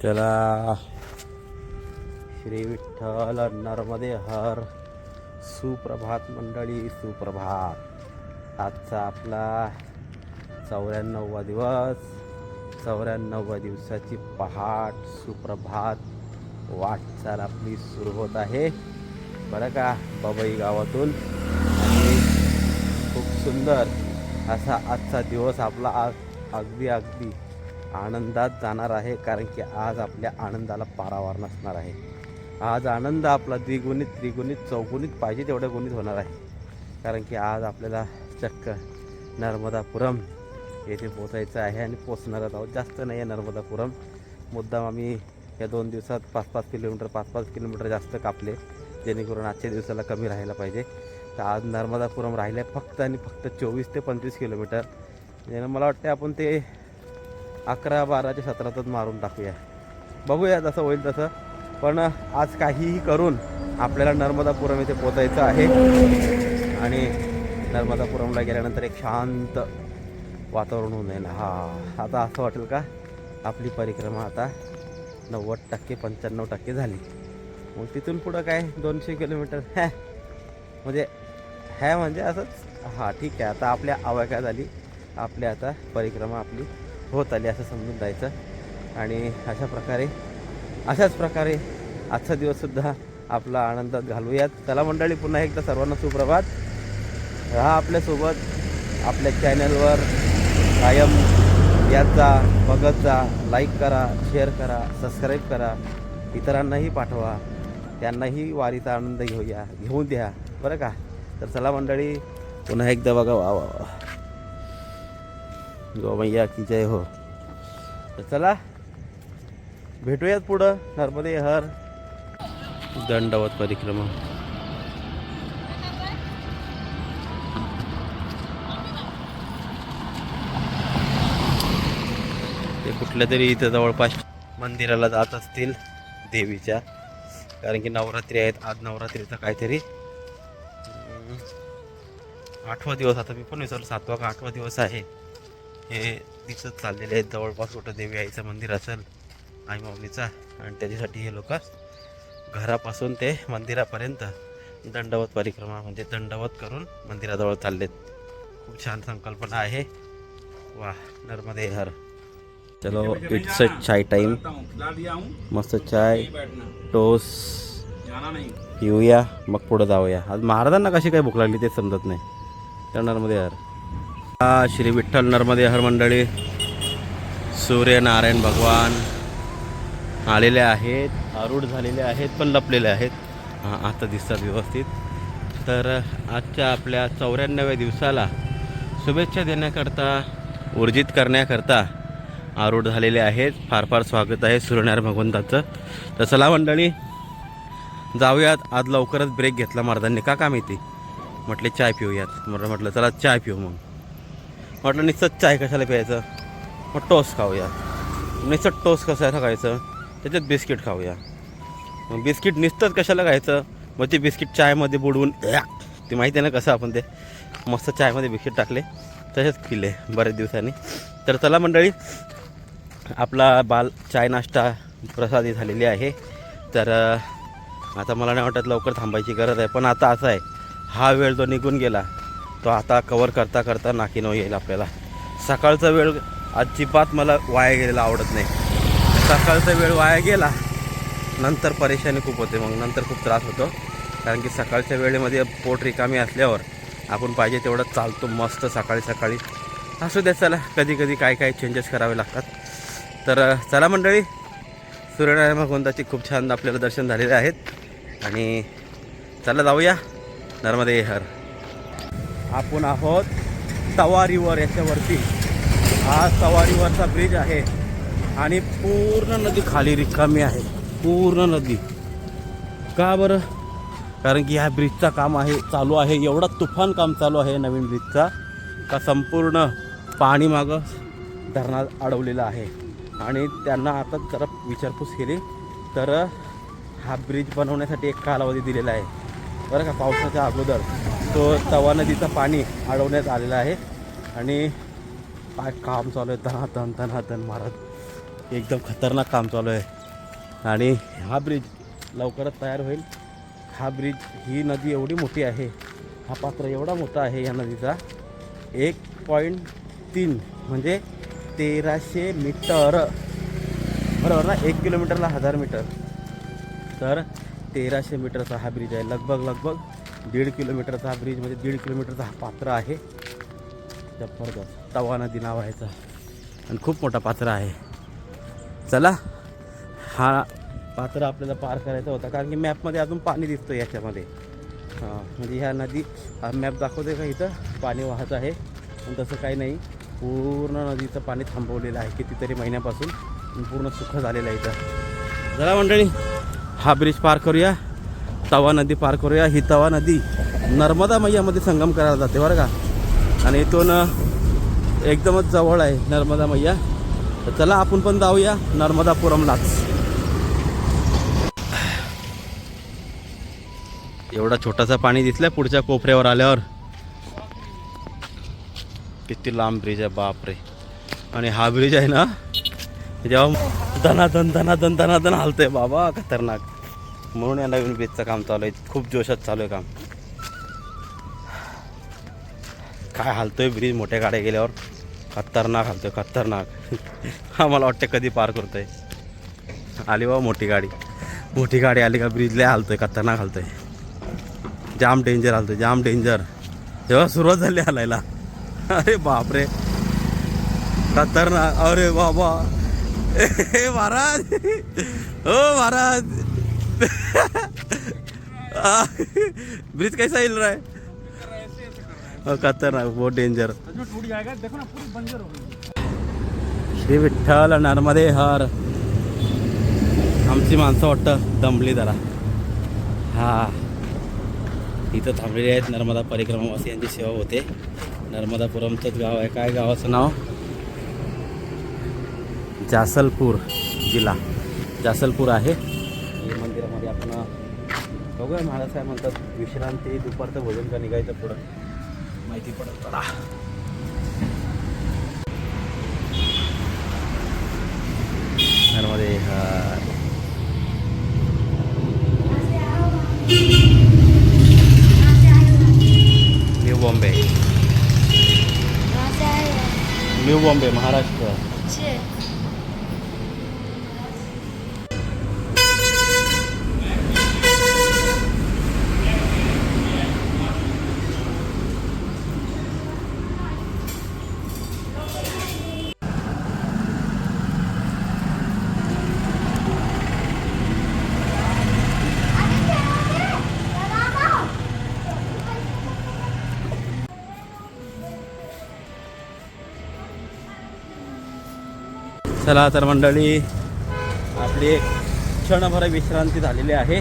त्याला श्री विठ्ठल नर्मदे हर. सुप्रभात मंडळी, सुप्रभात. आजचा आपला 94वा दिवस, 94व्या दिवसाची पहाट, सुप्रभात वाटचाल आपली सुरू होत आहे बरं का, बबई गावातून. आणि खूप सुंदर असा आजचा दिवस आपला अगदी आनंदात जाणार आहे, कारण की आज आपल्या आनंदाला पारावार नसणार आहे. आज आनंद आपला द्विगुणित, त्रिगुणित, चौगुणित पाहिजे तेवढ्या गुणित होणार आहे, कारण की आज आपल्याला चक्क नर्मदापुरम येथे पोचायचं आहे आणि पोचणारच आहोत. जास्त नाही आहे नर्मदापुरम, मुद्दाम आम्ही या 2 दिवसात 5-5 किलोमीटर 5-5 किलोमीटर जास्त कापले, जेणेकरून आजच्या दिवसाला कमी राहायला पाहिजे. तर आज नर्मदापुरम राहिले फक्त आणि फक्त 24 ते 25 किलोमीटर. यानं मला वाटते आपण ते 11, 12, 17 मारून टाकूया, बघूया जसं होईल तसं. पण आज काहीही करून आपल्याला नर्मदापुरम येथे पोचायचं आहे. आणि नर्मदापुरमला गेल्यानंतर एक शांत वातावरण होऊन जाईल. आता असं वाटेल का आपली परिक्रमा आता 90% 95% झाली. मग तिथून पुढं काय 200 किलोमीटर म्हणजे असंच. ठीक आहे, आता आपल्या आवाक्या झाली, आपल्या आता परिक्रमा आपली होत आली असं समजून जायचं. आणि अशाच प्रकारे आजचा दिवससुद्धा आपला आनंदात घालूयात. चला मंडळी, पुन्हा एकदा सर्वांना सुप्रभात. राहा आपल्यासोबत, आपल्या चॅनलवर कायम यात जा, बघत जा, लाईक करा, शेअर करा, सबस्क्राईब करा, इतरांनाही पाठवा, त्यांनाही वारीचा आनंद घेऊन द्या बरं का. तर चला मंडळी, पुन्हा एकदा बघा. वा वा वा, गोमैया की जय हो. तर चला भेटूयात पुढं नर्मदे हर. दंडवत परिक्रमा. ते कुठल्या तरी इथं जवळपास मंदिराला जात असतील देवीच्या, कारण की नवरात्री आहेत. आज नवरात्रीचा काहीतरी 8वा दिवस, आता मी पण विचारलं 7वा का 8वा दिवस आहे. हे दिसत चाललेले आहेत जवळपास कुठं देवी आईचं मंदिर असेल, आई माऊलीचा. आणि त्याच्यासाठी हे लोक घरापासून ते मंदिरापर्यंत दंडवत परिक्रमा म्हणजे दंडवत करून मंदिराजवळ चाललेत. खूप छान संकल्पना आहे. वा, नर्मदे हर. चलो, इट्स अ चाय टाइम. मस्त चाय टोस्ट पिऊया, मग पुढं जाऊया. आज महाराजांना कशी काय भूक लागली ते समजत नाही. तर नर्मदे हर. श्री विठ्ठल नर्मदे हर मंडळी. सूर्यनारायण भगवान आलेले आहेत, आरूढ झालेले आहेत, पण लपलेले आहेत. आता दिसतात व्यवस्थित. तर आजच्या आपल्या 94व्या दिवसाला शुभेच्छा देण्याकरता, ऊर्जित करण्याकरता आरूढ झालेले आहेत. फार फार स्वागत आहे सूर्यनारायण भगवंताचं. तर चला मंडळी जाऊयात. आज लवकरच ब्रेक घेतला महाराजांनी, का माहिती. म्हटले चाय पिऊयात. म्हटलं चला चाय पिऊ. मग म्हटलं नुसतं चाय कशाला प्यायचं, मग टोस्ट खाऊया. नुसतं टोस्ट कशाला खायचं, त्याच्यात बिस्किट खाऊया. मग बिस्किट नुसतंच कशाला खायचं, मग ते बिस्किट चायमध्ये बुडवून, ते माहिती आहे ना कसं आपण ते मस्त चायमध्ये बिस्किट टाकले, तसेच पिले बऱ्याच दिवसांनी. तर चला मंडळी, आपला चाय नाश्ता प्रसादी झालेली आहे. तर आता मला नाही वाटत लवकर थांबायची गरज आहे. पण आता असं आहे, हा वेळ जो निघून गेला तो आता कवर करता करता नाकीनऊ येईल आपल्याला. सकाळचा वेळ अजिबात मला वाया गेलेला आवडत नाही. सकाळचा वेळ वाया गेला नंतर परेशानी खूप होते, मग नंतर खूप त्रास होतो. कारण की सकाळच्या वेळेमध्ये पोट रिकामी असल्यावर आपण पाहिजे तेवढं चालतो मस्त सकाळी. असू द्या, चला कधी कधी काय चेंजेस करावे लागतात. तर चला मंडळी, सूर्यनारायण भगवंताची खूप छान आपल्याला दर्शन झालेले आहेत. आणि चला जाऊया नर्मदे हर. आपण आहोत तवारीवर, याच्यावरती हा तवारीवरचा ब्रिज आहे. आणि पूर्ण नदी खाली रिकामी आहे, पूर्ण नदी. का बरं? कारण की ह्या ब्रिजचा काम चालू आहे. एवढा तुफान काम चालू आहे नवीन ब्रिजचा, का संपूर्ण पाणी मागं धरणात अडवलेलं आहे. आणि त्यांना आता जरा विचारपूस केली तर हा ब्रिज बनवण्यासाठी एक कालावधी दिलेला आहे बरं का. पावसाच्या अगोदर तो तवा नदीचं पाणी अडवण्यात आलेलं आहे. आणि काय काम चालू आहे, धनाधन महाराज. एकदम खतरनाक काम चालू आहे. आणि हा ब्रिज लवकरच तयार होईल. हा ब्रिज, ही नदी एवढी मोठी आहे, हा पात्र एवढा मोठा आहे या नदीचा, 1.3 म्हणजे 1300 मीटर, बरोबर ना. 1 किलोमीटरला 1000 मीटर, तर 1300 मीटरचा हा ब्रिज आहे. लगभग 1.5 किलोमीटरचा हा ब्रिज, म्हणजे 1.5 किलोमीटरचा हा पात्र आहे. जबरदस्त. तवा नदी नाव आहे याचं आणि खूप मोठा पात्र आहे. चला, हा पात्र आपल्याला पार करायचा होता, कारण की मॅपमध्ये अजून पाणी दिसतं याच्यामध्ये. हां, म्हणजे ह्या नदी, हा मॅप दाखवते का इथं पाणी वाहत आहे, पण तसं काही नाही. पूर्ण नदीचं पाणी थांबवलेलं आहे कितीतरी महिन्यापासून, पूर्ण सुख झालेलं आहे इथं. चला मंडळी, हा ब्रिज पार करूया, तवा नदी पार करूया. ही तवा नदी नर्मदा मैयामध्ये संगम करायला जाते बरं का, आणि इथून एकदमच जवळ आहे नर्मदा मैया. तर चला आपण पण जाऊया नर्मदापुरमलाच. एवढा छोटासा पाणी दिसलाय पुढच्या कोपऱ्यावर आल्यावर. किती लांब ब्रिज आहे, बापरे. आणि हा ब्रिज आहे ना, जेव्हा धनाधन हलतोय बाबा, खतरनाक. म्हणून या नवीन ब्रिजचं काम चालू आहे, खूप जोशात चालू आहे काम. काय हालतोय ब्रिज मोठ्या गाड्या गेल्यावर, खतरनाक हालतोय, खतरनाक. आम्हाला वाटतं कधी पार करतोय. आली बाबा मोठी गाडी आली का ब्रिज लय हालतोय, खतरनाक हालतोय, जाम डेंजर हालतोय, जाम डेंजर. जेव्हा सुरुवात झाली हालायला, अरे बापरे, खतरनाक. अरे बाबा, महाराज, हो महाराज. ब्रिज कैसा हिल रहा है, खतरनाक, बहुत डेंजर. श्री विठ्ठल नर्मदे हर. आमची माणसं वाटतं दमली जरा. हा, इथं थांबलेली आहेत नर्मदा परिक्रमावासियांची सेवा होते. नर्मदापुरमचंच गाव आहे. काय गावाचं नाव, जासलपूर जिल्हा जासलपूर आहे. या मंदिरामध्ये आपण बघूया. महाराज साहेब म्हणतात विश्रांती, दुपारचं भोजन का निघायचं, पुढं माहिती पडत. चला, नर्मदे हर. न्यू बॉम्बे महाराष्ट्र. चला तर मंडळी, आपली एक क्षणभर विश्रांती झालेली आहे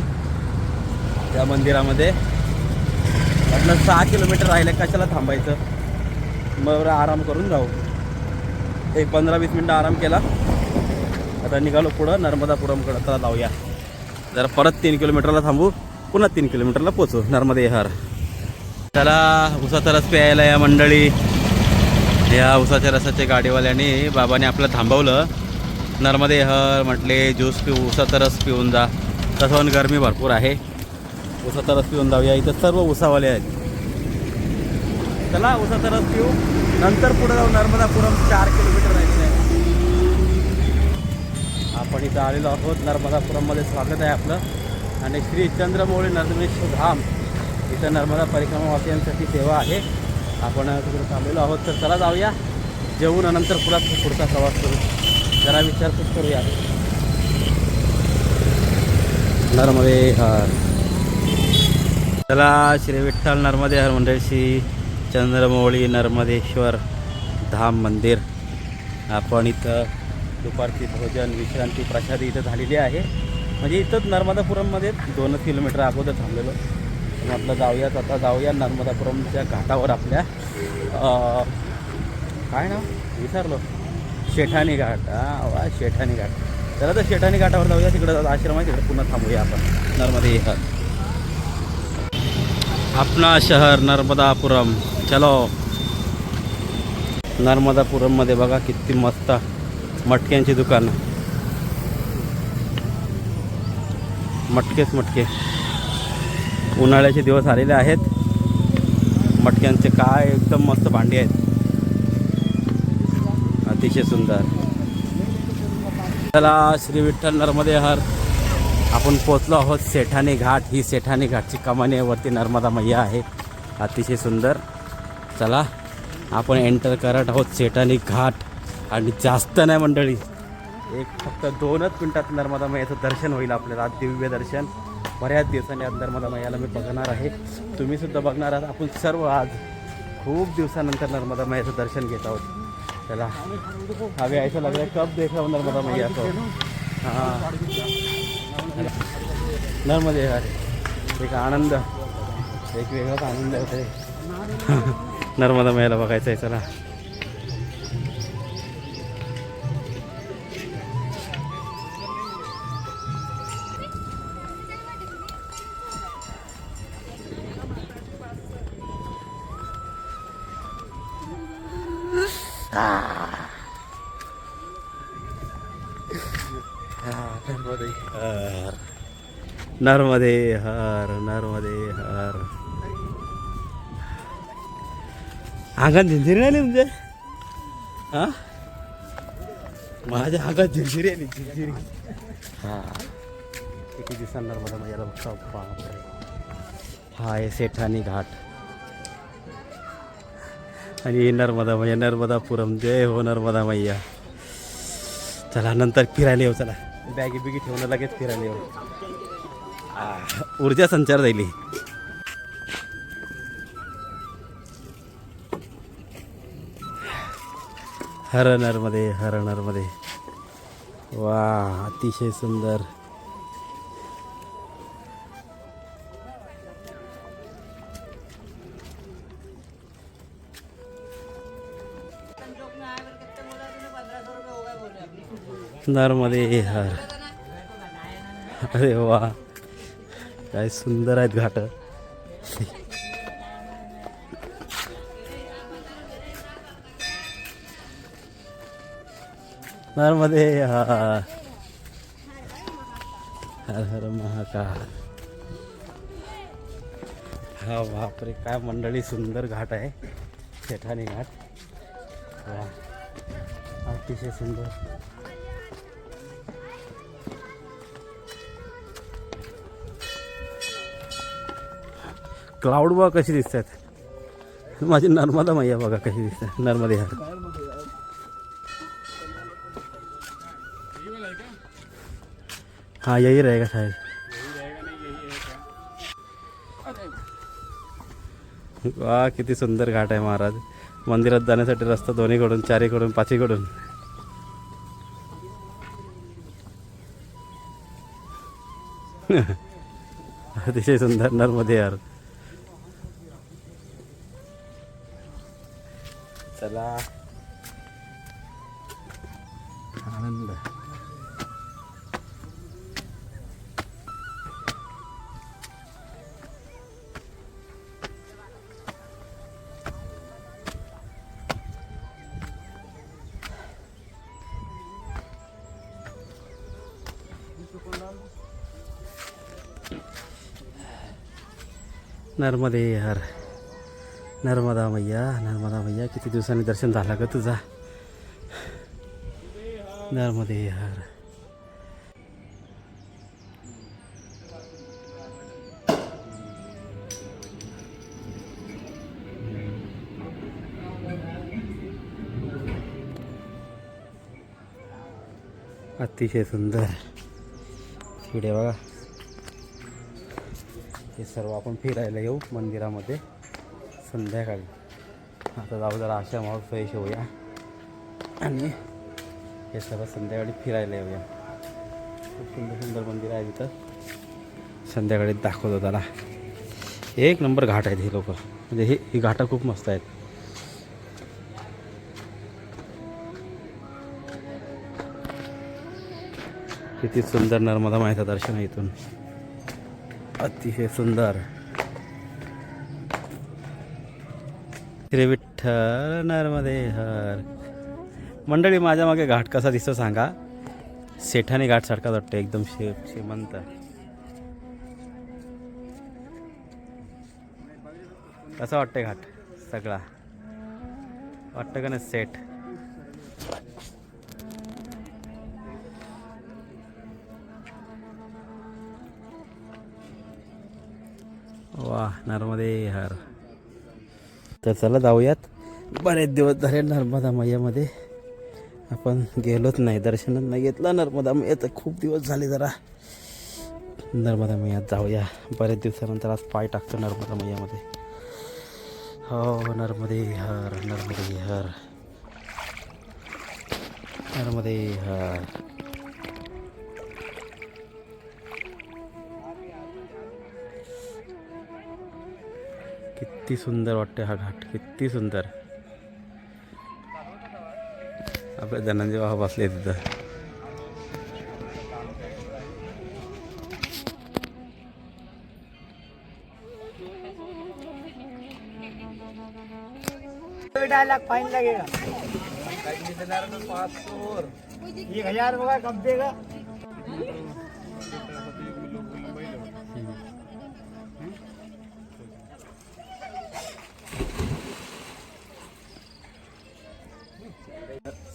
त्या मंदिरामध्ये. म्हटलं 6 किलोमीटर राहिले, कशाला थांबायचं, मग आराम करून जाऊ. एक 15-20 मिनटं आराम केला, आता निघालो पुढं नर्मदापुरमकडं. चला जाऊया. जरा परत 3 किलोमीटरला थांबू, पुन्हा 3 किलोमीटरला पोचू नर्मदे हर. चला, उसाचा रस प्यायला या मंडळी. या उसाच्या रसाच्या गाडीवाल्याने बाबाने आपलं थांबवलं. नर्मदे हर म्हटले, ज्यूस पिऊ, उसाचा रस पिऊन जा. तसं गरमी भरपूर आहे, उसाचा रस पिऊन जाऊया. इथं सर्व उसावाले आहेत. चला उसाचा रस पिऊ, नंतर पुढे जाऊ नर्मदापुरम. 4 किलोमीटर राहिले आहे. आपण इथं आलेलो आहोत नर्मदापुरममध्ये. स्वागत आहे आपलं. आणि श्री चंद्रमौळी नर्मदेश्वर धाम, इथं नर्मदा परिक्रमावासियांसाठी सेवा आहे. आपण तिकडे थांबलेलो आहोत. तर चला जाऊया, जेवून नंतर पुढचा प्रवास करू. जरा विचारपूस करूया. नर्मदे हर. चला, श्री विठ्ठल नर्मदे हर मंदिर, श्री चंद्रमौळी नर्मदेश्वर धाम मंदिर. आपण इथं दुपारची भोजन, विश्रांती, प्रसादी इथं झालेली आहे. म्हणजे इथंच नर्मदापुरममध्ये 2 किलोमीटर अगोदर थांबलेलो. म्हटलं जाऊयाच, आता जाऊया नर्मदापुरमच्या घाटावर. आपल्या काय नाव विसरलो, शेठानी घाट. वा, शेठानी घाट. चला तर शेठानी घाटावर जाऊया. तिकडं आश्रम आहे, तिकडे पुन्हा थांबूया आपण. नर्मदे हर. अपना शहर नर्मदापुरम. चलो. नर्मदापुरममध्ये बघा किती मस्त मटक्यांची दुकानं. मटकेच मटके. उन्हाळ्याचे दिवस आलेले आहेत. मटक्यांचे काय एकदम मस्त भांडी आहेत, अतिशय सुंदर. चला श्री विठ्ठल नर्मदे हर. आपण पोचलो आहोत सेठानी घाट. ही सेठानी घाटची कमानी आहे, वरती नर्मदा मैया आहे, अतिशय सुंदर. चला आपण एंटर करत आहोत सेठानी घाट. आणि जास्त नाही मंडळी, फक्त 2च मिनटात नर्मदा मैयाचं दर्शन होईल आपल्याला. दिव्य दर्शन. बऱ्याच दिवसांनी आज नर्मदा मैयाला मी बघणार आहे, तुम्हीसुद्धा बघणार आहात. आपण सर्व आज खूप दिवसानंतर नर्मदा मैयाचं दर्शन घेत आहोत. चला हवे ऐसा लग रहा है कब देख रहा हूँ नर्मदा मैया को. हाँ नर्मदे हर. एक आनंद, एक वेगळाच आनंद होते नर्मदा मैयाला बघायचं आहे. चला नर्मदे हर, नर्मदे हर. अंगात झिंझिरी आली म्हणजे, हा माझ्या अंगात झिंझिरी आली, झिंझिरी. हा किती दिवसांनी नर्मदा मैयाला बघतो. बापरे. हा आहे सेठानी घाट आणि नर्मदा मैया, नर्मदापुरम. जय हो नर्मदा मैया. चला नंतर फिरायला येऊ. चला बॅगी बिगी ठेवून लगेच फिरायला येऊ. ऊर्जा संचार झाली. हर नर्मदे, हर नर्मदे. वा अतिशय सुंदर. नर्मदे हर. अरे वा काय सुंदर आहेत घाट. नर्मदे हर. हर हर महाकाल. हा बापरे काय मंडळी सुंदर घाट आहे सेठानी घाट. वा अतिशय सुंदर. क्लाउड बघा कशी दिसत आहेत. माझी नर्मदा मैया बघा कशी दिसत. नर्मदे हर. हाँ यही रहेगा शायद. वा किती सुंदर घाट आहे महाराज. मंदिरात जाण्यासाठी रस्ता दोन्हीकडून, चारीकडून, पाचीकडून. अतिशय सुंदर नर्मदे हर. चला आनंद. नर्मदे हर. नर्मदा मैया, नर्मदा मैया. किती दिवसांनी दर्शन झालं ग तुझा. नर्मदे हर. अतिशय सुंदर. इकडे बघा हे सर्व आपण फिरायला येऊ मंदिरामध्ये संध्याकाळी. आता जाऊ जरा आश्रमावर फ्रेश होऊया आणि हे सर्व संध्याकाळी फिरायला येऊया. खूप सुंदर सुंदर मंदिर आहे तिथं. संध्याकाळी दाखवतो त्याला. एक नंबर घाट आहेत हे लोक. म्हणजे ही घाटं खूप मस्त आहेत. किती सुंदर नर्मदा माईचं दर्शन आहे इथून. अतिशय सुंदर. श्री विठ्ठल नर्मदे हर. मंडळी माझ्या मागे घाट कसा दिसतो सांगा. सेठानी घाट सारखा वाटतं एकदम श्रीमंत. कसं वाटतंय घाट सगळा? वाटतं का नाही सेट? वा नर्मदे हर. तर चला जाऊयात. बरेच दिवस झाले नर्मदा मैयामध्ये आपण गेलोच नाही, दर्शनच नाही घेतलं नर्मदा मैयाचं. खूप दिवस झाले. जरा नर्मदा मैयात जाऊया. बरेच दिवसानंतर आज पाय टाकतो नर्मदा मैयामध्ये. हो नर्मदे हर, नर्मदे हर, नर्मदे हर. किती सुंदर वाटते हा घाट, किती सुंदर. आपले धनंजय बाबा बसले तिथं. लाख फाइन लगेगा। 1000 होगा कब देगा?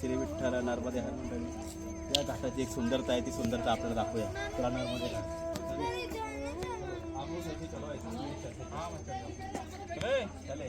श्री विठ्ठल नर्मदे हर मंडळी, या घाटाची एक सुंदरता आहे, ती सुंदरता आपल्याला दाखवूया. चला नर्मदे हर. चले.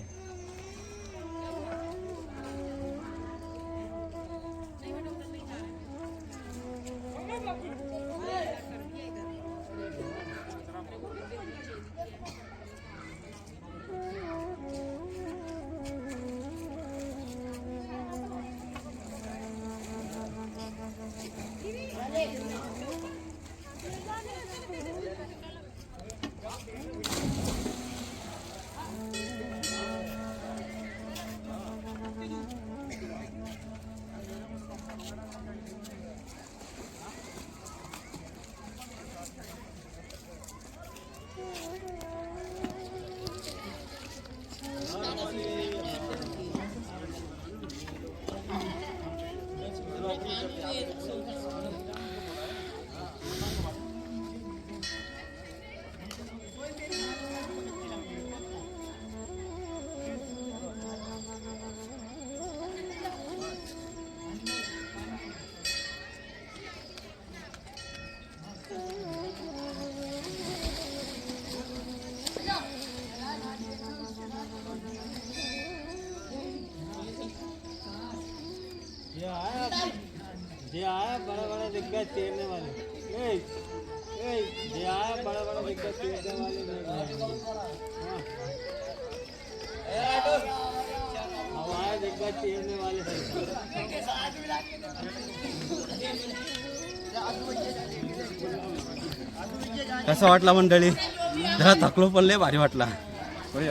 जे आया बड़ा बड़ा दिग्गज तैरने वाले, जे आया बड़ा बड़ा दिग्गज तैरने वाले अब आए दिग्गज तैरने वाले। कसं वाटला मंडळी? जरा थकलो पण लय भारी वाटला.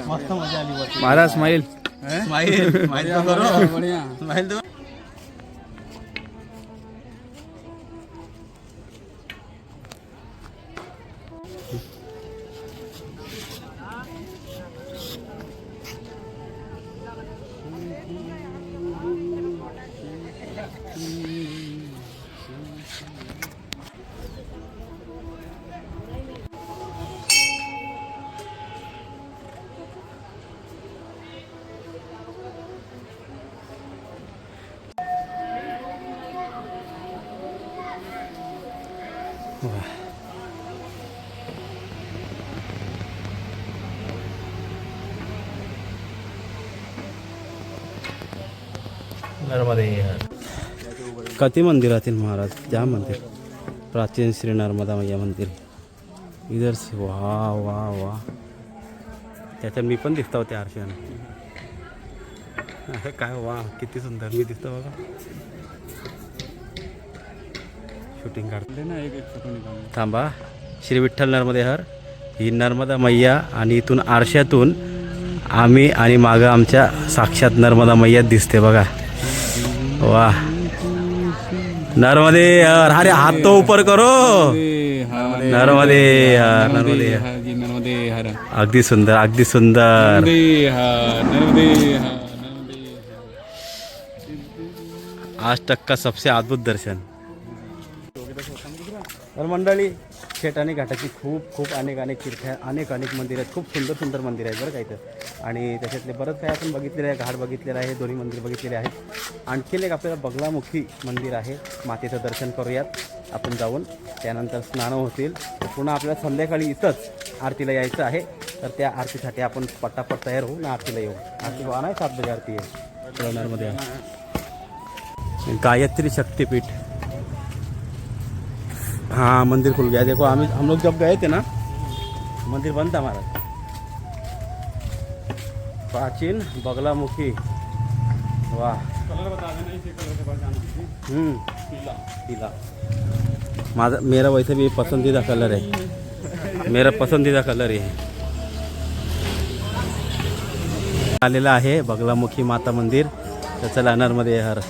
मस्त मजा आली वरती. मारा स्माइल स्माइल स्माइल तो करो. स्माइल तो. नर्मदे हर. कति मंदिरातील महाराज, त्या मंदिर प्राचीन श्री नर्मदा मैया मंदिर. इधर से वाह वाह वाह. त्याच्यात मी पण दिसतो त्या आरशाने. अरे काय वाह, किती सुंदर मी दिसतो बघा. शूटिंग काढते ना, एक फोटो निघाला. थांबा. श्री विठ्ठल नर्मदे हर. ही नर्मदा मैया आणि इथून आरशातून आम्ही आणि मागं आमच्या साक्षात नर्मदा मैया दिसते बघा. वाह नर्मदे हर. अरे हाथ तो ऊपर करो. नर्मदे हर, नर्मदे हर, नर्मदे हर. अगदी सुंदर, अगदी सुंदर. नर्मदे हर. आज तक का सबसे अद्भुत दर्शन. तर मंडळी शेटाणी घाटाची खूप खूप अनेक तीर्थ आहे, अनेक मंदिरं आहेत, खूप सुंदर सुंदर मंदिरं आहेत बरं का इथं. आणि त्याच्यातले बरंच काही आपण बघितलेलं आहे, घाट बघितलेलं आहे, दोन्ही मंदिर बघितलेले आहेत. आणखीन एक आपल्याला बगलामुखी मंदिर आहे, मातेचं दर्शन करूयात आपण जाऊन. त्यानंतर स्नान होतील. पुन्हा आपल्याला संध्याकाळी इथंच आरतीला यायचं आहे. तर त्या आरतीसाठी आपण पटापट तयार होऊ ना आरतीला येऊ. आरती बघा नाही 7 बजे आरती आहे कळवणारमध्ये. गायत्री शक्तिपीठ, हाँ मंदिर खुल गया देखो. हम लोग जब गए थे ना मंदिर बंद था हमारा. प्राचीन बगलामुखी, वाह. कलर बता देना, इसी कलर के पास जाना. पीला मेरा वैसे भी पसंदीदा कलर है, मेरा पसंदीदा कलर है. आलेला आहे बगलामुखी माता मंदिर. तर चला नर्मदे हर.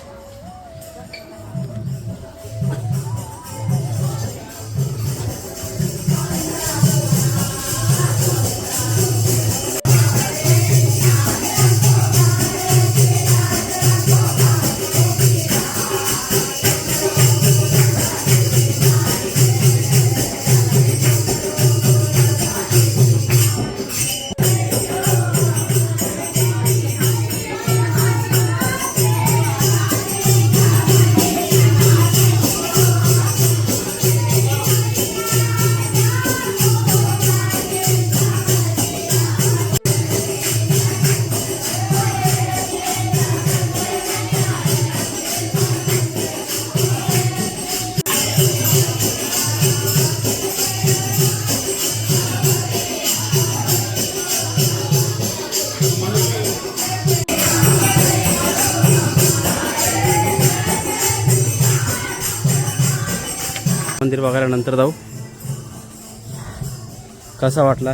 मंदिर बघायला नंतर जाऊ. कसा वाटला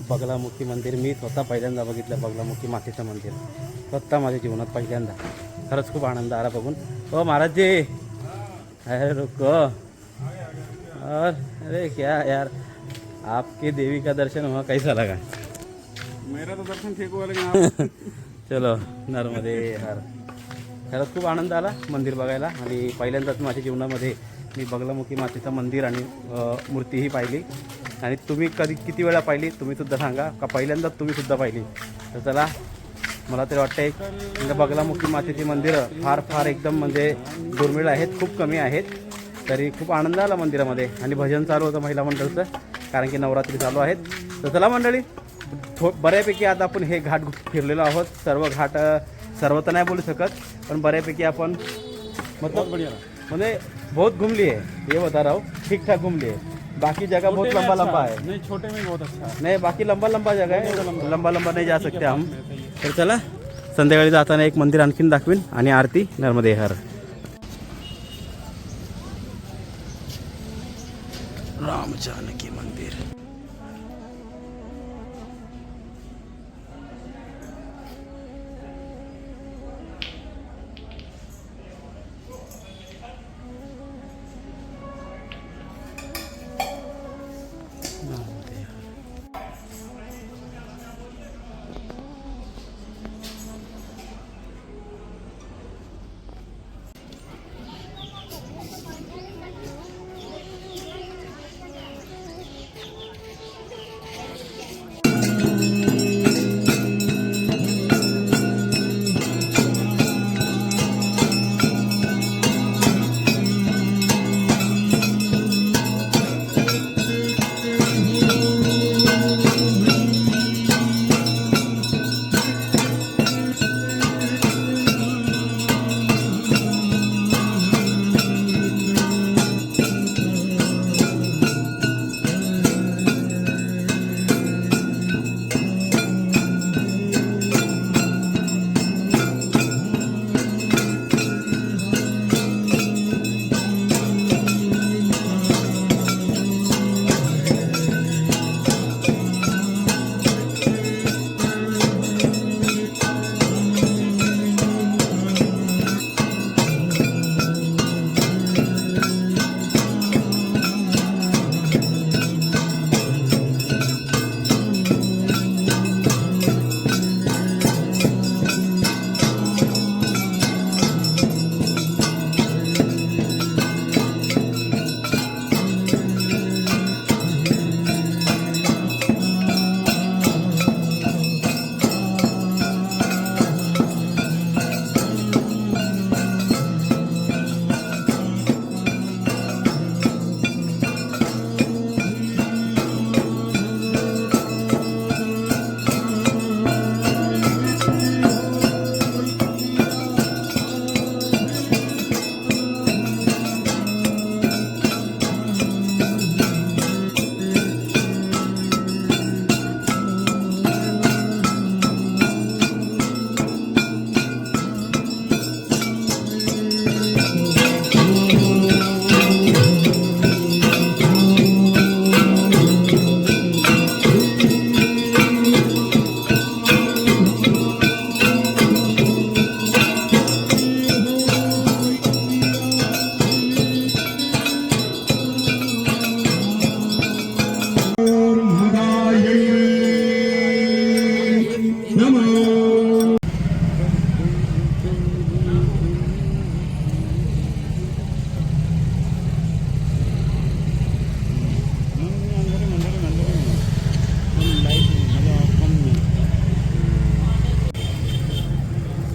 बगलामुखी मंदिर? मी स्वतः पहिल्यांदा बघितलं बगलामुखी मातेचं मंदिर, स्वतः माझ्या जीवनात पहिल्यांदा. खरंच खूप आनंद आला बघून. ओ महाराज जी, अरे रुको. और अरे क्या यार, आपके देवी का दर्शन हुआ, कैसा लगा? मेरा तो दर्शन ठीक हुआ, लेकिन चलो नर्मदे हर. खरंच खूप आनंद आला मंदिर बघायला. आणि पहिल्यांदाच माझ्या जीवनामध्ये मी बगलामुखी मातेचं मंदिर आणि मूर्तीही पाहिली. आणि तुम्ही किती वेळा पाहिली तुम्ही सुद्धा सांगा, का पहिल्यांदाच तुम्ही सुद्धा पाहिली? तर चला, मला तरी वाटतं म्हणजे बगलामुखी मातेची मंदिरं फार एकदम म्हणजे दुर्मिळ आहेत, खूप कमी आहेत. तरी खूप आनंद आला मंदिरामध्ये. आणि भजन चालू होतं महिला मंडळचं, कारण की नवरात्री चालू आहेत. तर चला मंडळी, बऱ्यापैकी आता आपण हे घाट फिरलेलो आहोत. सर्व घाट सर्व तर नाही बोलू शकत, पण बऱ्यापैकी आपण मतलब म्हणजे बहुत घूम लिए, ये बता रहा हूँ, ठीक ठाक घूम लिए. बाकी जगह बहुत लंबा है. नहीं, छोटे में बहुत अच्छा है. नहीं, बाकी लंबा जगह है, लंबा नहीं जा सकते हम. तर चला, संध्याकाळी जाताना एक मंदिर आणखीन दाखवीन आणि आरती नर्मदे हर. राम जानकी मंदिर.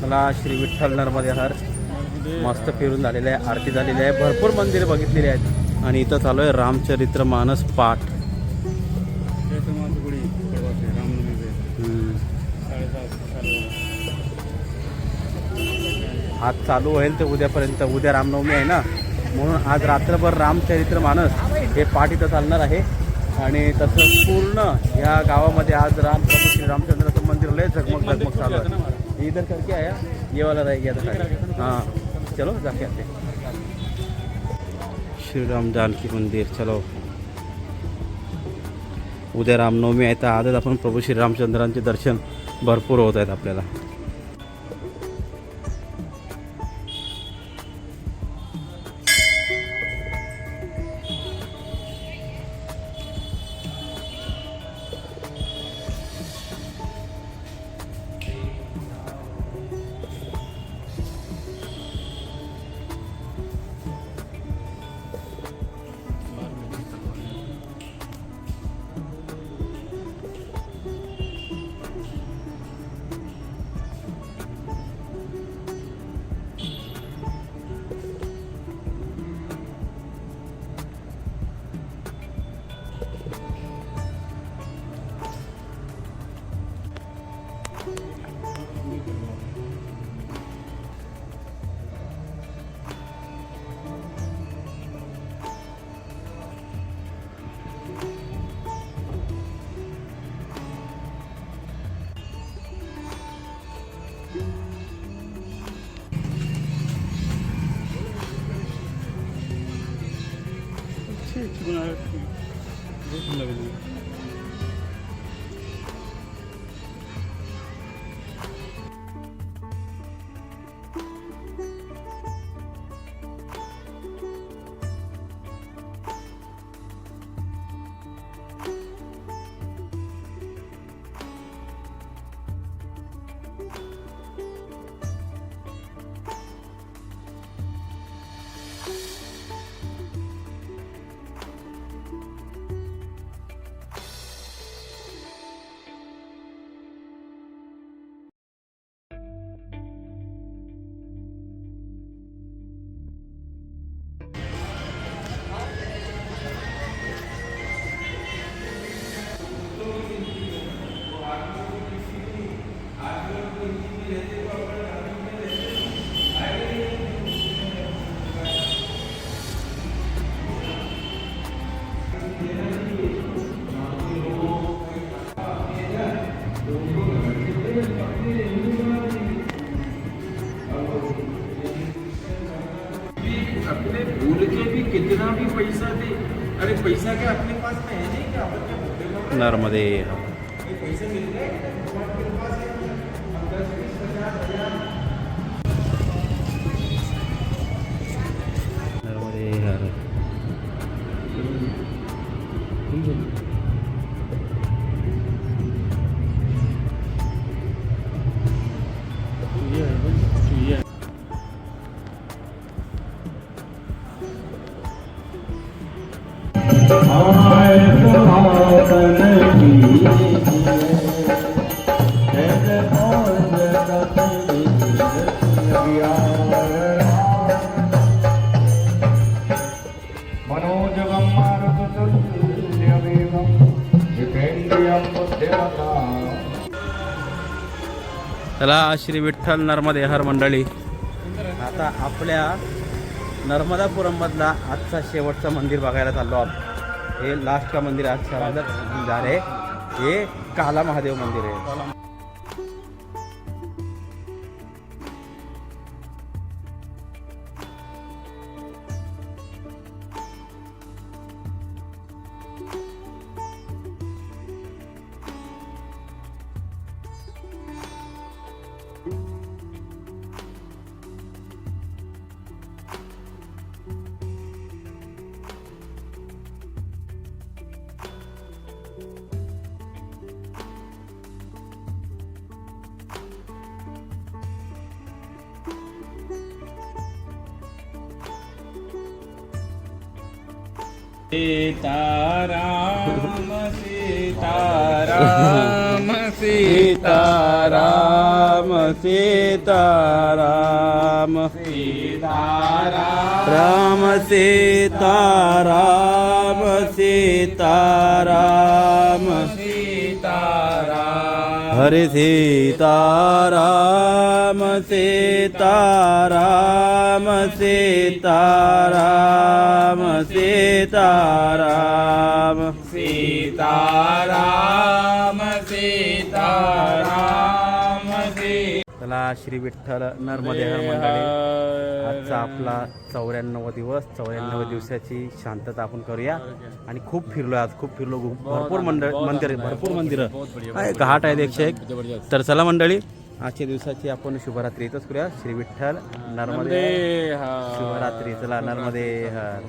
चला श्री विठ्ठल नर्मदे हर मस्त फिरून झालेलं आहे, आरती झालेली आहे, भरपूर मंदिरे बघितलेली आहेत आणि इथं चालू आहे रामचरित्र मानस पाठ. आज चालू होईल ते उद्यापर्यंत. उद्या रामनवमी आहे ना, म्हणून आज रात्रभर रामचरित्र मानस हे पाठ इथं चालणार आहे. आणि तसं पूर्ण या गावामध्ये आज प्रभू श्री रामचंद्राचं मंदिर लय झगमग झगमग चालू आहे. इधर करके आया ये वाला रह गया था. हाँ चलो जाके आते. श्रीराम जानकी मंदिर. चलो उद्या रामनवमी आहे तर आजच आपण प्रभू श्री रामचंद्रांचे दर्शन भरपूर होत आहेत आपल्याला. अपने भूल के भी कितना भी पैसा दे, अरे पैसा क्या अपने पास में है नहीं क्या? अपन क्या भूखे मर रहे हैं? नर्मदे. ये पैसे मिल रहे हैं भगवान के पास है, हम 10, 20, 50 हजार नर्मदे हर. मनोजगम मारुतुल्यवेगम जितेन्द्रियं बुद्धिमतां. चला श्री विठ्ठल नर्मदे हर मंडळी. आता आपल्या नर्मदापुरममधला आजचा शेवटचा मंदिर बघायला चाललो आहोत. हे लास्ट का मंदिर आज जा रहे. हे काला महादेव मंदिर आहे. सीताराम सीताराम सीताराम सीताराम राम सीताराम सीताराम हरे सीताराम सीताराम सीताराम सीताराम सीताराम सीताराम चला श्री विठ्ठल नर्मदे हर मंडळी आजचा आपला 94 दिवस 94 दिवसाची शांतता आपण करूया आणि खूप फिरलो आज खूप फिरलो भरपूर भरपूर मंदिरं आहे घाट आहेत 101 तर चला मंडळी आजच्या दिवसाची आपण शुभरात्री इथंच करूया श्री विठ्ठल नर्मदे शिवरात्री चला नर्मदे हर